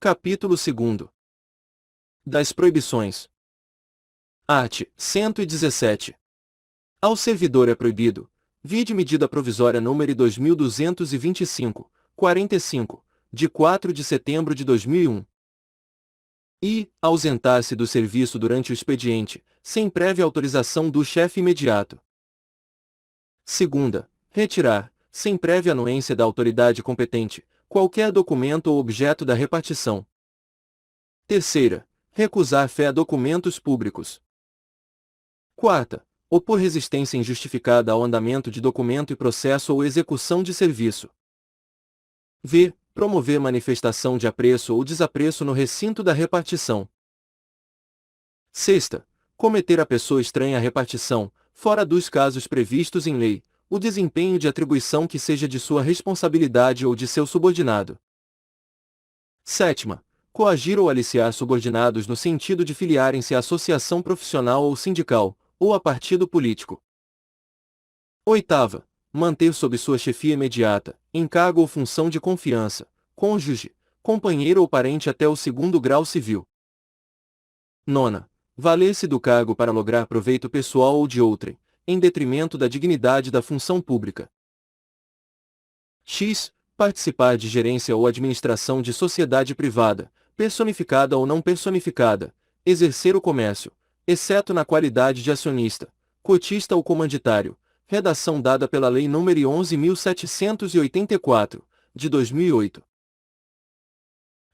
Capítulo 2. Das proibições. Art. 117. Ao servidor é proibido, vide medida provisória número 2225, 45, de 4 de setembro de 2001. E, ausentar-se do serviço durante o expediente, sem prévia autorização do chefe imediato. Segunda, retirar, sem prévia anuência da autoridade competente, qualquer documento ou objeto da repartição. Terceira, recusar fé a documentos públicos. Quarta, opor resistência injustificada ao andamento de documento e processo ou execução de serviço. V. Promover manifestação de apreço ou desapreço no recinto da repartição. Sexta, cometer a pessoa estranha à repartição, fora dos casos previstos em lei, o desempenho de atribuição que seja de sua responsabilidade ou de seu subordinado. Sétima, coagir ou aliciar subordinados no sentido de filiarem-se à associação profissional ou sindical, ou a partido político. Oitava, manter sob sua chefia imediata, encargo ou função de confiança, cônjuge, companheiro ou parente até o 2º grau civil. Nona, valer-se do cargo para lograr proveito pessoal ou de outrem, em detrimento da dignidade da função pública. X. Participar de gerência ou administração de sociedade privada, personificada ou não personificada, exercer o comércio, exceto na qualidade de acionista, cotista ou comanditário, redação dada pela Lei nº 11.784, de 2008.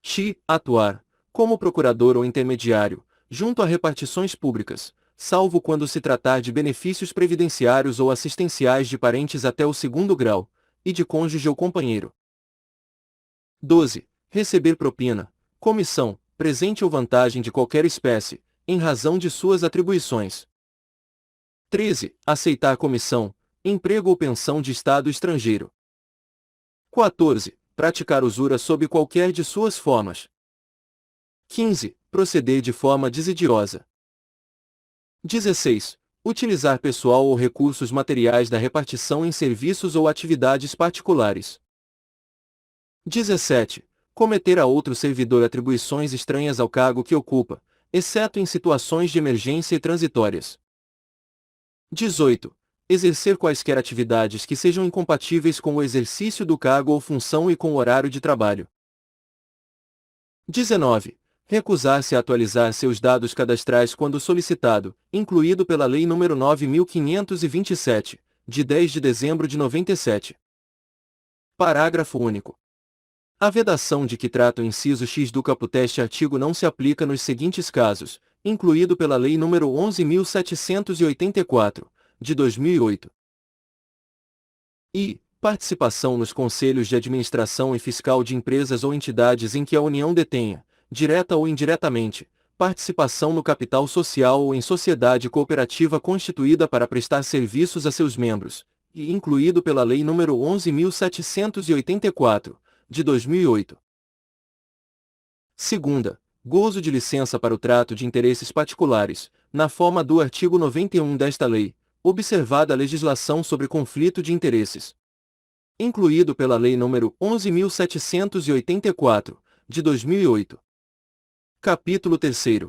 X. Atuar, como procurador ou intermediário, junto a repartições públicas, salvo quando se tratar de benefícios previdenciários ou assistenciais de parentes até o 2º grau, e de cônjuge ou companheiro. 12. Receber propina, comissão, presente ou vantagem de qualquer espécie, em razão de suas atribuições. 13. Aceitar comissão, emprego ou pensão de Estado estrangeiro. 14. Praticar usura sob qualquer de suas formas. 15. Proceder de forma desidiosa. 16. Utilizar pessoal ou recursos materiais da repartição em serviços ou atividades particulares. 17. Cometer a outro servidor atribuições estranhas ao cargo que ocupa, exceto em situações de emergência e transitórias. 18. Exercer quaisquer atividades que sejam incompatíveis com o exercício do cargo ou função e com o horário de trabalho. 19. Recusar-se a atualizar seus dados cadastrais quando solicitado, incluído pela Lei nº 9.527, de 10 de dezembro de 97. Parágrafo único. A vedação de que trata o inciso X do caput este artigo não se aplica nos seguintes casos, incluído pela Lei nº 11.784, de 2008. I. Participação nos conselhos de administração e fiscal de empresas ou entidades em que a União detenha, direta ou indiretamente, participação no capital social ou em sociedade cooperativa constituída para prestar serviços a seus membros, e incluído pela Lei nº 11.784, de 2008. Segunda, gozo de licença para o trato de interesses particulares, na forma do artigo 91 desta lei, observada a legislação sobre conflito de interesses. Incluído pela Lei nº 11.784, de 2008. Capítulo 3.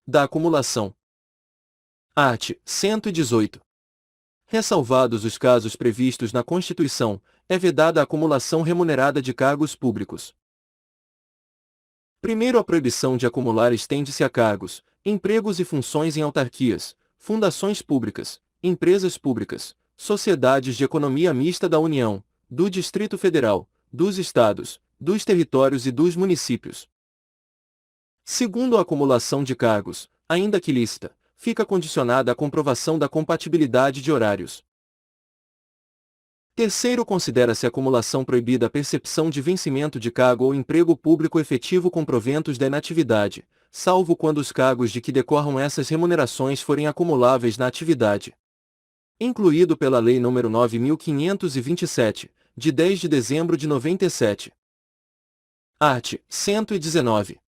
Da acumulação. Art. 118. Ressalvados os casos previstos na Constituição, é vedada a acumulação remunerada de cargos públicos. Primeiro, a proibição de acumular estende-se a cargos, empregos e funções em autarquias, fundações públicas, empresas públicas, sociedades de economia mista da União, do Distrito Federal, dos Estados, dos territórios e dos municípios. Segundo, a acumulação de cargos, ainda que lícita, fica condicionada à comprovação da compatibilidade de horários. Terceiro, considera-se acumulação proibida a percepção de vencimento de cargo ou emprego público efetivo com proventos da inatividade, salvo quando os cargos de que decorram essas remunerações forem acumuláveis na atividade. Incluído pela Lei nº 9.527, de 10 de dezembro de 97. Art. 119.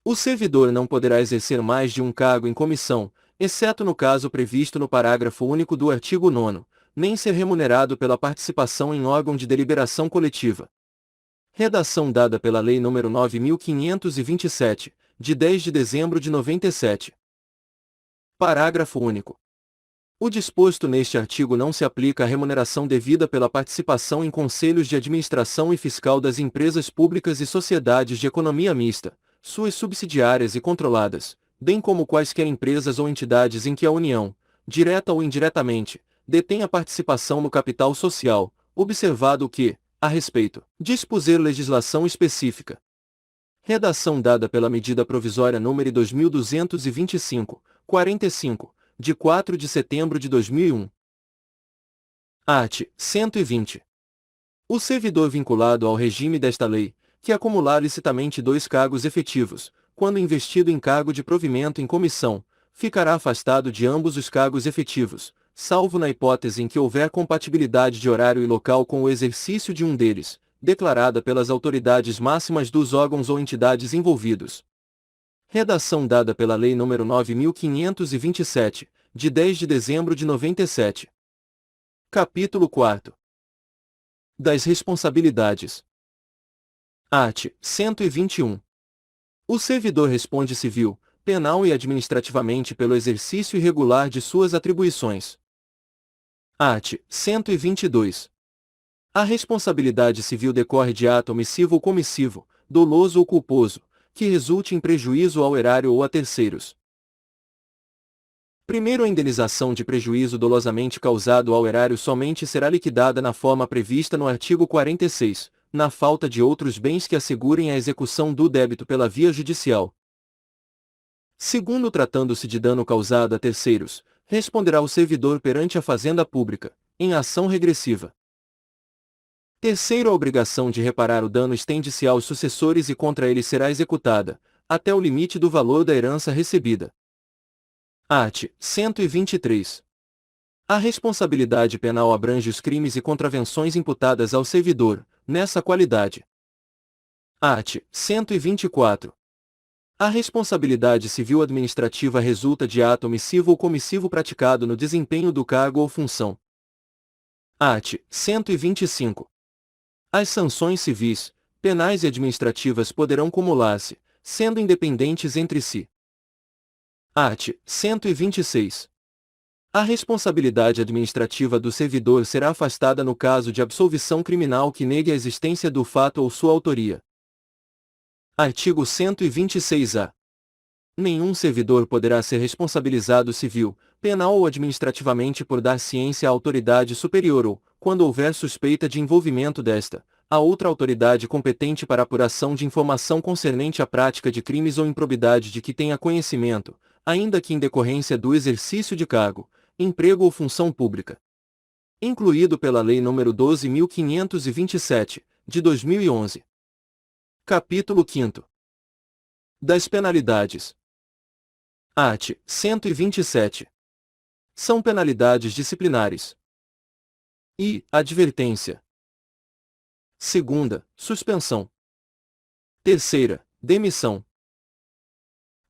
O servidor não poderá exercer mais de um cargo em comissão, exceto no caso previsto no parágrafo único do artigo 9º, nem ser remunerado pela participação em órgão de deliberação coletiva. Redação dada pela Lei nº 9.527, de 10 de dezembro de 97. Parágrafo único. O disposto neste artigo não se aplica à remuneração devida pela participação em conselhos de administração e fiscal das empresas públicas e sociedades de economia mista, suas subsidiárias e controladas, bem como quaisquer empresas ou entidades em que a União, direta ou indiretamente, detenha participação no capital social, observado o que, a respeito, dispuser legislação específica. Redação dada pela Medida Provisória nº 2225, 45, de 4 de setembro de 2001. Art. 120. O servidor vinculado ao regime desta lei, que acumular licitamente 2 cargos efetivos, quando investido em cargo de provimento em comissão, ficará afastado de ambos os cargos efetivos, salvo na hipótese em que houver compatibilidade de horário e local com o exercício de um deles, declarada pelas autoridades máximas dos órgãos ou entidades envolvidos. Redação dada pela Lei nº 9.527, de 10 de dezembro de 97. Capítulo 4. Das responsabilidades. Art. 121. O servidor responde civil, penal e administrativamente pelo exercício irregular de suas atribuições. Art. 122. A responsabilidade civil decorre de ato omissivo ou comissivo, doloso ou culposo, que resulte em prejuízo ao erário ou a terceiros. Primeiro, a indenização de prejuízo dolosamente causado ao erário somente será liquidada na forma prevista no artigo 46, na falta de outros bens que assegurem a execução do débito pela via judicial. Segundo, tratando-se de dano causado a terceiros, responderá o servidor perante a Fazenda Pública, em ação regressiva. Terceiro, a obrigação de reparar o dano estende-se aos sucessores e contra eles será executada, até o limite do valor da herança recebida. Art. 123. A responsabilidade penal abrange os crimes e contravenções imputadas ao servidor, nessa qualidade. Art. 124. A responsabilidade civil administrativa resulta de ato omissivo ou comissivo praticado no desempenho do cargo ou função. Art. 125. As sanções civis, penais e administrativas poderão cumular-se, sendo independentes entre si. Art. 126. A responsabilidade administrativa do servidor será afastada no caso de absolvição criminal que negue a existência do fato ou sua autoria. Artigo 126-A. Nenhum servidor poderá ser responsabilizado civil, penal ou administrativamente por dar ciência à autoridade superior ou, quando houver suspeita de envolvimento desta, a outra autoridade competente para apuração de informação concernente à prática de crimes ou improbidade de que tenha conhecimento, ainda que em decorrência do exercício de cargo, emprego ou função pública. Incluído pela Lei nº 12.527, de 2011. Capítulo 5. Das penalidades. Art. 127. São penalidades disciplinares. I. Advertência. Segunda, suspensão. Terceira, demissão.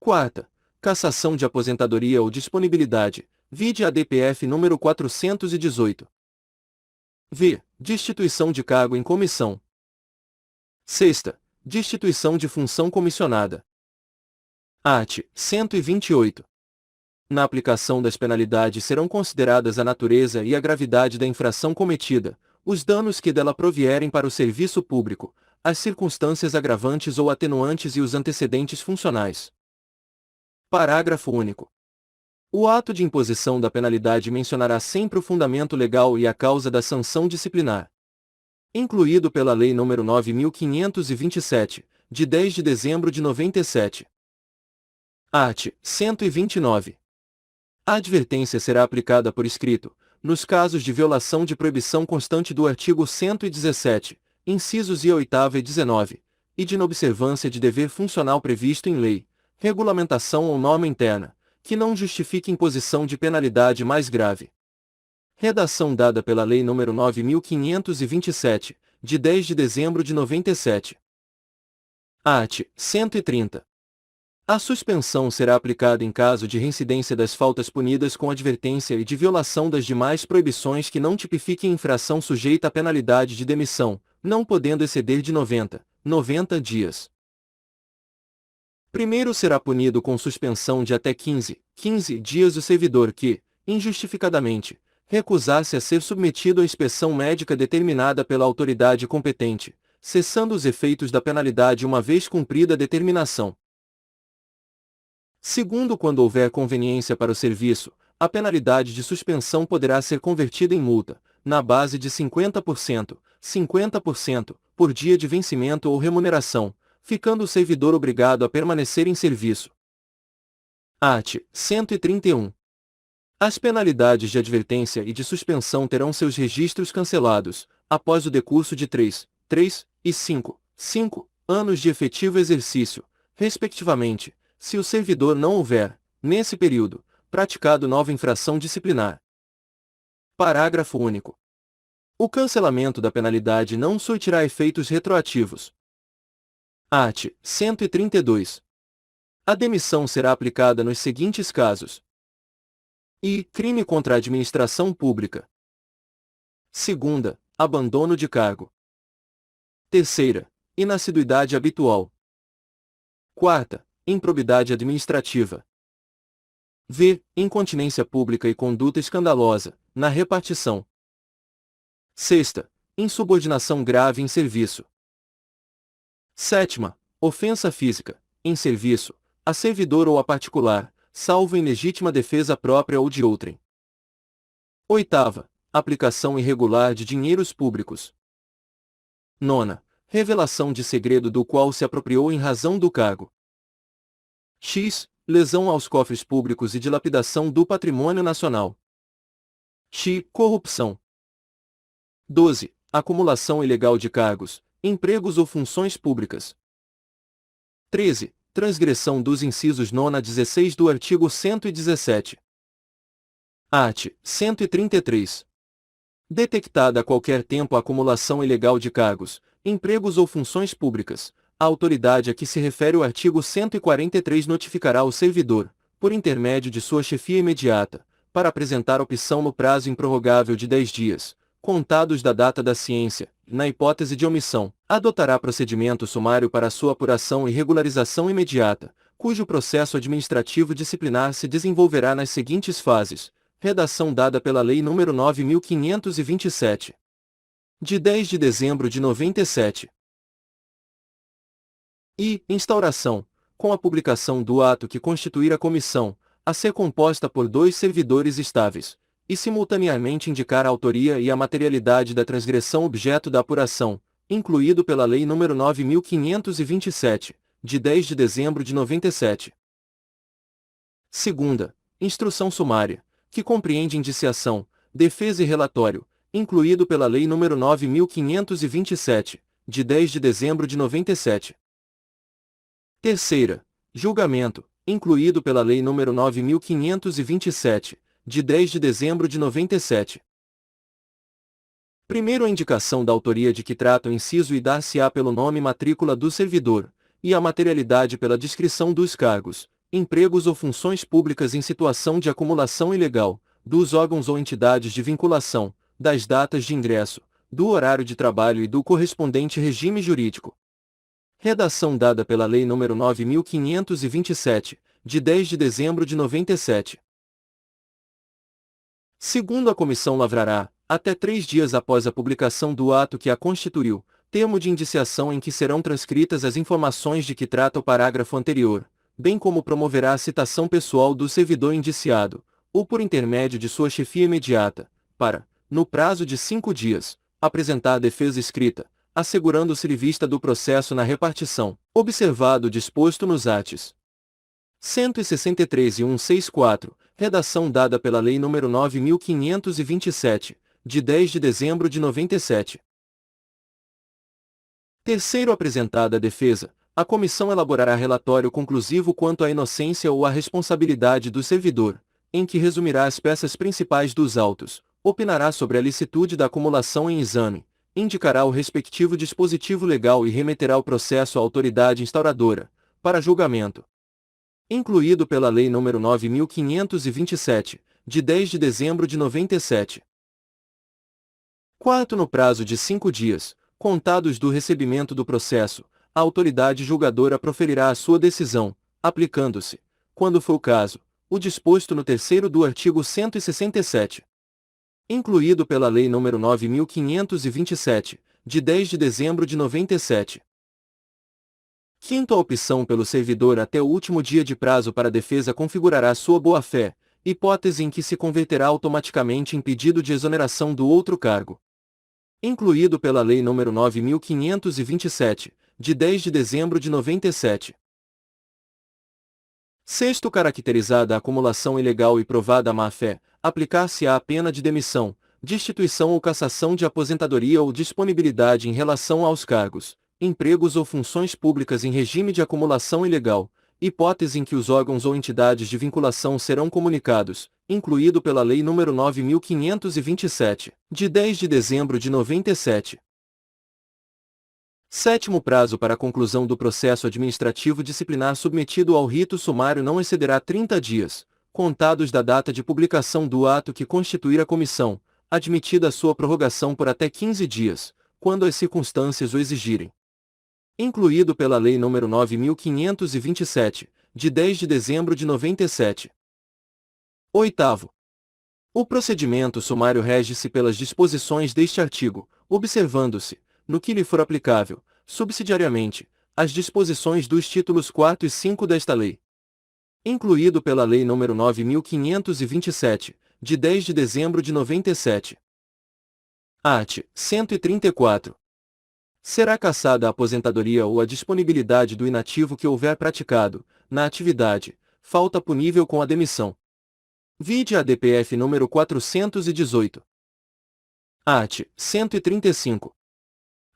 Quarta, cassação de aposentadoria ou disponibilidade, vide a DPF número 418. V. Destituição de cargo em comissão. Sexta, destituição de função comissionada. Art. 128. Na aplicação das penalidades serão consideradas a natureza e a gravidade da infração cometida, os danos que dela provierem para o serviço público, as circunstâncias agravantes ou atenuantes e os antecedentes funcionais. Parágrafo único. O ato de imposição da penalidade mencionará sempre o fundamento legal e a causa da sanção disciplinar. Incluído pela Lei nº 9.527, de 10 de dezembro de 97. Art. 129. A advertência será aplicada por escrito, nos casos de violação de proibição constante do artigo 117, incisos I, 8º e 19, e de inobservância de dever funcional previsto em lei, regulamentação ou norma interna, que não justifique imposição de penalidade mais grave. Redação dada pela Lei nº 9.527, de 10 de dezembro de 97. Art. 130. A suspensão será aplicada em caso de reincidência das faltas punidas com advertência e de violação das demais proibições que não tipifiquem infração sujeita à penalidade de demissão, não podendo exceder de 90 dias. Primeiro será punido com suspensão de até 15 dias o servidor que, injustificadamente, recusar-se a ser submetido à inspeção médica determinada pela autoridade competente, cessando os efeitos da penalidade uma vez cumprida a determinação. Segundo, quando houver conveniência para o serviço, a penalidade de suspensão poderá ser convertida em multa, na base de 50%, por dia de vencimento ou remuneração, ficando o servidor obrigado a permanecer em serviço. Art. 131. As penalidades de advertência e de suspensão terão seus registros cancelados, após o decurso de 3 e 5 anos de efetivo exercício, respectivamente, se o servidor não houver, nesse período, praticado nova infração disciplinar. Parágrafo único. O cancelamento da penalidade não surtirá efeitos retroativos. Art. 132. A demissão será aplicada nos seguintes casos: I. Crime contra a administração pública. Segunda, abandono de cargo. Terceira, inassiduidade habitual. Quarta, improbidade administrativa. V. Incontinência pública e conduta escandalosa, na repartição. Sexta, insubordinação grave em serviço. Sétima, ofensa física, em serviço, a servidor ou a particular, salvo em legítima defesa própria ou de outrem. Oitava, aplicação irregular de dinheiros públicos. Nona, revelação de segredo do qual se apropriou em razão do cargo. X. Lesão aos cofres públicos e dilapidação do patrimônio nacional. X. Corrupção. 12. Acumulação ilegal de cargos, empregos ou funções públicas. 13. Transgressão dos incisos 9 a 16 do artigo 117. Art. 133. Detectada a qualquer tempo a acumulação ilegal de cargos, empregos ou funções públicas, a autoridade a que se refere o artigo 143 notificará o servidor, por intermédio de sua chefia imediata, para apresentar opção no prazo improrrogável de 10 dias, contados da data da ciência, na hipótese de omissão, adotará procedimento sumário para sua apuração e regularização imediata, cujo processo administrativo disciplinar se desenvolverá nas seguintes fases: redação dada pela Lei nº 9.527. De 10 de dezembro de 97. E instauração, com a publicação do ato que constituir a comissão, a ser composta por 2 servidores estáveis, e simultaneamente indicar a autoria e a materialidade da transgressão objeto da apuração, incluído pela Lei nº 9.527, de 10 de dezembro de 97. Segunda, instrução sumária, que compreende indiciação, defesa e relatório, incluído pela Lei nº 9.527, de 10 de dezembro de 97. Terceira, julgamento, incluído pela Lei nº 9.527, de 10 de dezembro de 97. Primeiro, a indicação da autoria de que trata o inciso e dar-se-á pelo nome e matrícula do servidor, e a materialidade pela descrição dos cargos, empregos ou funções públicas em situação de acumulação ilegal, dos órgãos ou entidades de vinculação, das datas de ingresso, do horário de trabalho e do correspondente regime jurídico. Redação dada pela Lei nº 9.527, de 10 de dezembro de 97. Segundo, a comissão lavrará, até 3 dias após a publicação do ato que a constituiu, termo de indiciação em que serão transcritas as informações de que trata o parágrafo anterior, bem como promoverá a citação pessoal do servidor indiciado, ou por intermédio de sua chefia imediata, para, no prazo de 5 dias, apresentar a defesa escrita, assegurando-se vista do processo na repartição, observado o disposto nos arts. 163 e 164, redação dada pela Lei nº 9.527, de 10 de dezembro de 97. Terceiro, apresentada a defesa, a comissão elaborará relatório conclusivo quanto à inocência ou à responsabilidade do servidor, em que resumirá as peças principais dos autos, opinará sobre a licitude da acumulação em exame, indicará o respectivo dispositivo legal e remeterá o processo à autoridade instauradora, para julgamento. Incluído pela Lei nº 9.527, de 10 de dezembro de 97. Quarto, no prazo de 5 dias, contados do recebimento do processo, a autoridade julgadora proferirá a sua decisão, aplicando-se, quando for o caso, o disposto no terceiro do artigo 167. Incluído pela Lei nº 9.527, de 10 de dezembro de 97. Quinta opção pelo servidor até o último dia de prazo para a defesa configurará sua boa-fé, hipótese em que se converterá automaticamente em pedido de exoneração do outro cargo. Incluído pela Lei nº 9.527, de 10 de dezembro de 97. Sexto, caracterizada a acumulação ilegal e provada a má-fé, aplicar-se-á a pena de demissão, destituição ou cassação de aposentadoria ou disponibilidade em relação aos cargos, empregos ou funções públicas em regime de acumulação ilegal, hipótese em que os órgãos ou entidades de vinculação serão comunicados, incluído pela Lei nº 9.527, de 10 de dezembro de 97. Sétimo, prazo para a conclusão do processo administrativo disciplinar submetido ao rito sumário não excederá 30 dias, contados da data de publicação do ato que constituir a comissão, admitida a sua prorrogação por até 15 dias, quando as circunstâncias o exigirem. Incluído pela Lei nº 9.527, de 10 de dezembro de 97. Oitavo. O procedimento sumário rege-se pelas disposições deste artigo, observando-se, no que lhe for aplicável, subsidiariamente, as disposições dos títulos 4 e 5 desta lei. Incluído pela Lei nº 9.527, de 10 de dezembro de 97. Art. 134. Será cassada a aposentadoria ou a disponibilidade do inativo que houver praticado, na atividade, falta punível com a demissão. Vide a DPF número 418. Art. 135.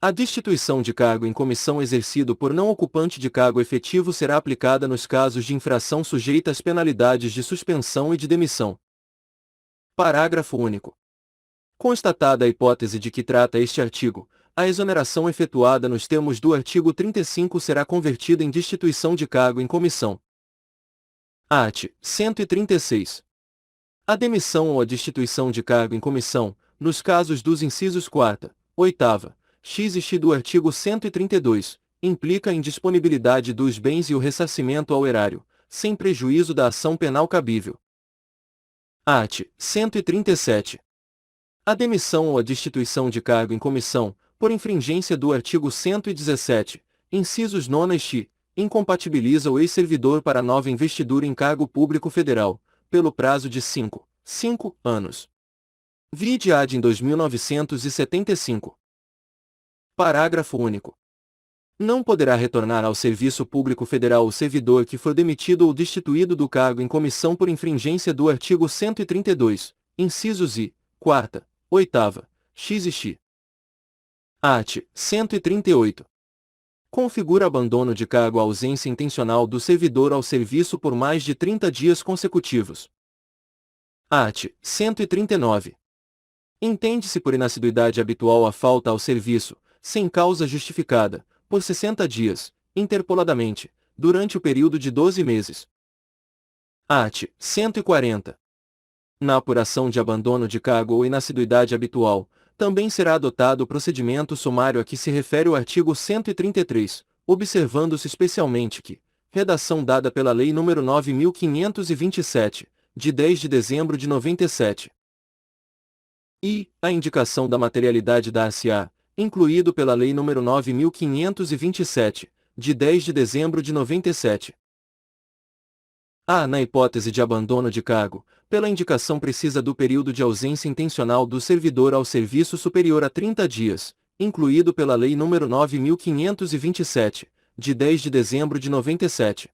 A destituição de cargo em comissão exercido por não ocupante de cargo efetivo será aplicada nos casos de infração sujeita às penalidades de suspensão e de demissão. Parágrafo único. Constatada a hipótese de que trata este artigo, a exoneração efetuada nos termos do artigo 35 será convertida em destituição de cargo em comissão. Art. 136. A demissão ou a destituição de cargo em comissão, nos casos dos incisos 4ª, 8ª, x e x do artigo 132, implica a indisponibilidade dos bens e o ressarcimento ao erário, sem prejuízo da ação penal cabível. Art. 137. A demissão ou a destituição de cargo em comissão, por infringência do artigo 117, incisos 9 e x, incompatibiliza o ex-servidor para nova investidura em cargo público federal, pelo prazo de 5 anos. Vide ad em 2975. Parágrafo único. Não poderá retornar ao serviço público federal o servidor que for demitido ou destituído do cargo em comissão por infringência do artigo 132, incisos I, 4ª, 8ª, x e x. Art. 138. Configura abandono de cargo a ausência intencional do servidor ao serviço por mais de 30 dias consecutivos. Art. 139. Entende-se por inassiduidade habitual a falta ao serviço, sem causa justificada, por 60 dias, interpoladamente, durante o período de 12 meses. Art. 140. Na apuração de abandono de cargo ou inassiduidade habitual, também será adotado o procedimento sumário a que se refere o artigo 133, observando-se especialmente que, redação dada pela Lei nº 9.527, de 10 de dezembro de 97. E, a indicação da materialidade dar-se-á, incluído pela Lei nº 9.527, de 10 de dezembro de 97. A, na hipótese de abandono de cargo, pela indicação precisa do período de ausência intencional do servidor ao serviço superior a 30 dias, incluído pela Lei nº 9.527, de 10 de dezembro de 97.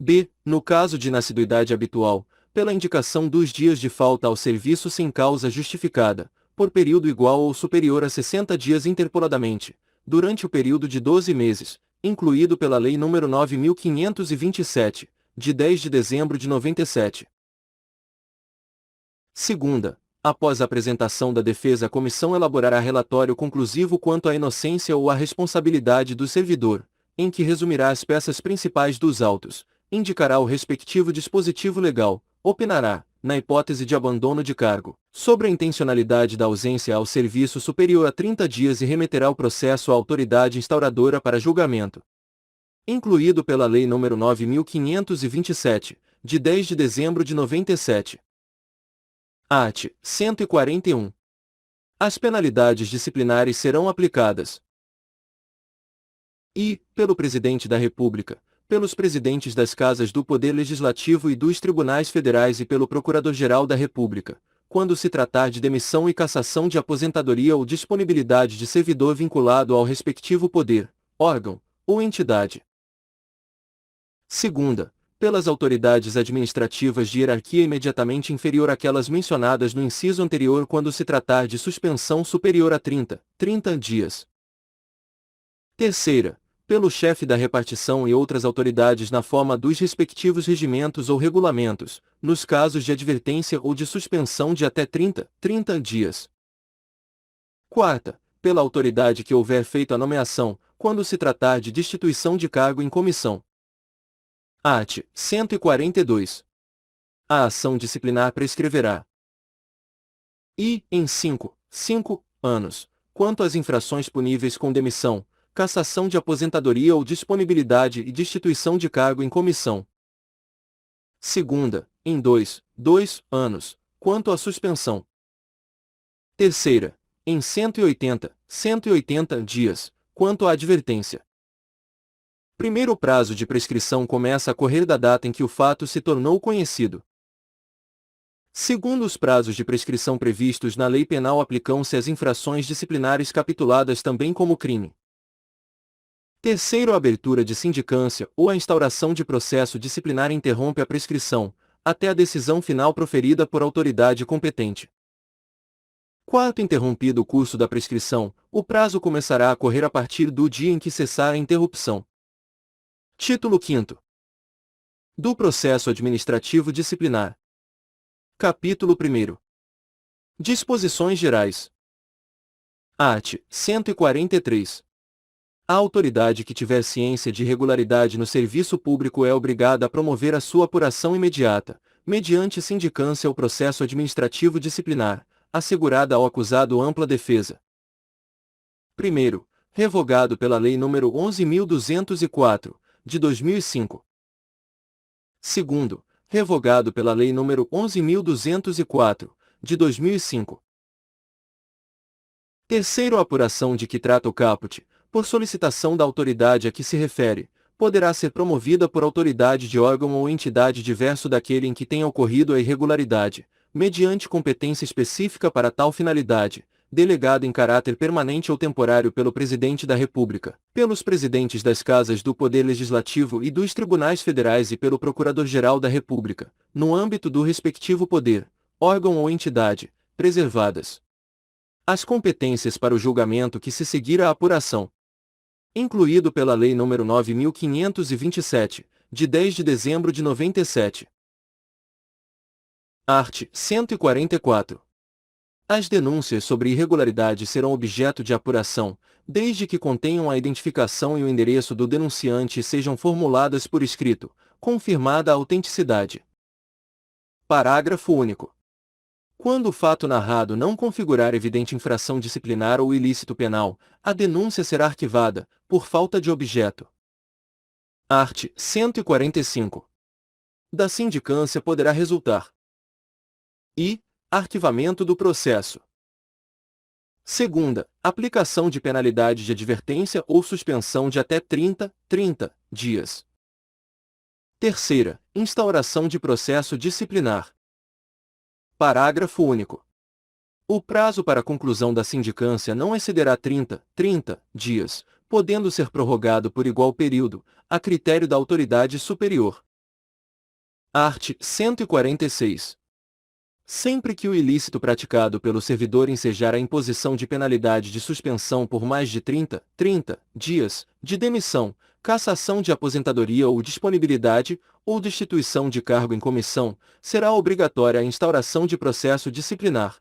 B, no caso de inassiduidade habitual, pela indicação dos dias de falta ao serviço sem causa justificada, por período igual ou superior a 60 dias interpoladamente, durante o período de 12 meses, incluído pela Lei nº 9.527, de 10 de dezembro de 97. Segunda, após a apresentação da defesa, a comissão elaborará relatório conclusivo quanto à inocência ou à responsabilidade do servidor, em que resumirá as peças principais dos autos, indicará o respectivo dispositivo legal, opinará, na hipótese de abandono de cargo, sobre a intencionalidade da ausência ao serviço superior a 30 dias e remeterá o processo à autoridade instauradora para julgamento. Incluído pela Lei nº 9.527, de 10 de dezembro de 97. Art. 141. As penalidades disciplinares serão aplicadas pelo Presidente da República, pelos presidentes das Casas do Poder Legislativo e dos Tribunais Federais e pelo Procurador-Geral da República, quando se tratar de demissão e cassação de aposentadoria ou disponibilidade de servidor vinculado ao respectivo poder, órgão ou entidade. Segunda, pelas autoridades administrativas de hierarquia imediatamente inferior àquelas mencionadas no inciso anterior quando se tratar de suspensão superior a 30 dias. Terceira, pelo chefe da repartição e outras autoridades na forma dos respectivos regimentos ou regulamentos, nos casos de advertência ou de suspensão de até 30 dias. Quarta, pela autoridade que houver feito a nomeação, quando se tratar de destituição de cargo em comissão. Art. 142. A ação disciplinar prescreverá. Em 5 anos, quanto às infrações puníveis com demissão, cassação de aposentadoria ou disponibilidade e destituição de cargo em comissão. Segunda, em 2 anos, quanto à suspensão. Terceira, em 180 dias, quanto à advertência. Primeiro prazo de prescrição começa a correr da data em que o fato se tornou conhecido. Segundo os prazos de prescrição previstos na Lei Penal aplicam-se às infrações disciplinares capituladas também como crime. Terceiro, a abertura de sindicância ou a instauração de processo disciplinar interrompe a prescrição, até a decisão final proferida por autoridade competente. Quarto, interrompido o curso da prescrição, o prazo começará a correr a partir do dia em que cessar a interrupção. Título 5º. Do processo administrativo disciplinar. Capítulo 1º. Disposições gerais. Art. 143. A autoridade que tiver ciência de irregularidade no serviço público é obrigada a promover a sua apuração imediata, mediante sindicância ou processo administrativo disciplinar, assegurada ao acusado ampla defesa. Primeiro, revogado pela Lei nº 11.204, de 2005. Segundo, revogado pela Lei nº 11.204, de 2005. Terceiro, a apuração de que trata o caput, por solicitação da autoridade a que se refere, poderá ser promovida por autoridade de órgão ou entidade diverso daquele em que tenha ocorrido a irregularidade, mediante competência específica para tal finalidade, delegado em caráter permanente ou temporário pelo Presidente da República, pelos presidentes das Casas do Poder Legislativo e dos Tribunais Federais e pelo Procurador-Geral da República, no âmbito do respectivo poder, órgão ou entidade, preservadas as competências para o julgamento que se seguir à apuração. Incluído pela Lei nº 9.527, de 10 de dezembro de 97. Art. 144. As denúncias sobre irregularidade serão objeto de apuração, desde que contenham a identificação e o endereço do denunciante e sejam formuladas por escrito, confirmada a autenticidade. Parágrafo único. Quando o fato narrado não configurar evidente infração disciplinar ou ilícito penal, a denúncia será arquivada, por falta de objeto. Art. 145. Da sindicância poderá resultar arquivamento do processo. Segunda, aplicação de penalidade de advertência ou suspensão de até 30 dias. Terceira, instauração de processo disciplinar. Parágrafo único. O prazo para a conclusão da sindicância não excederá 30 dias, podendo ser prorrogado por igual período, a critério da autoridade superior. Art. 146. Sempre que o ilícito praticado pelo servidor ensejar a imposição de penalidade de suspensão por mais de 30 dias, de demissão, cassação de aposentadoria ou disponibilidade, ou destituição de cargo em comissão, será obrigatória a instauração de processo disciplinar.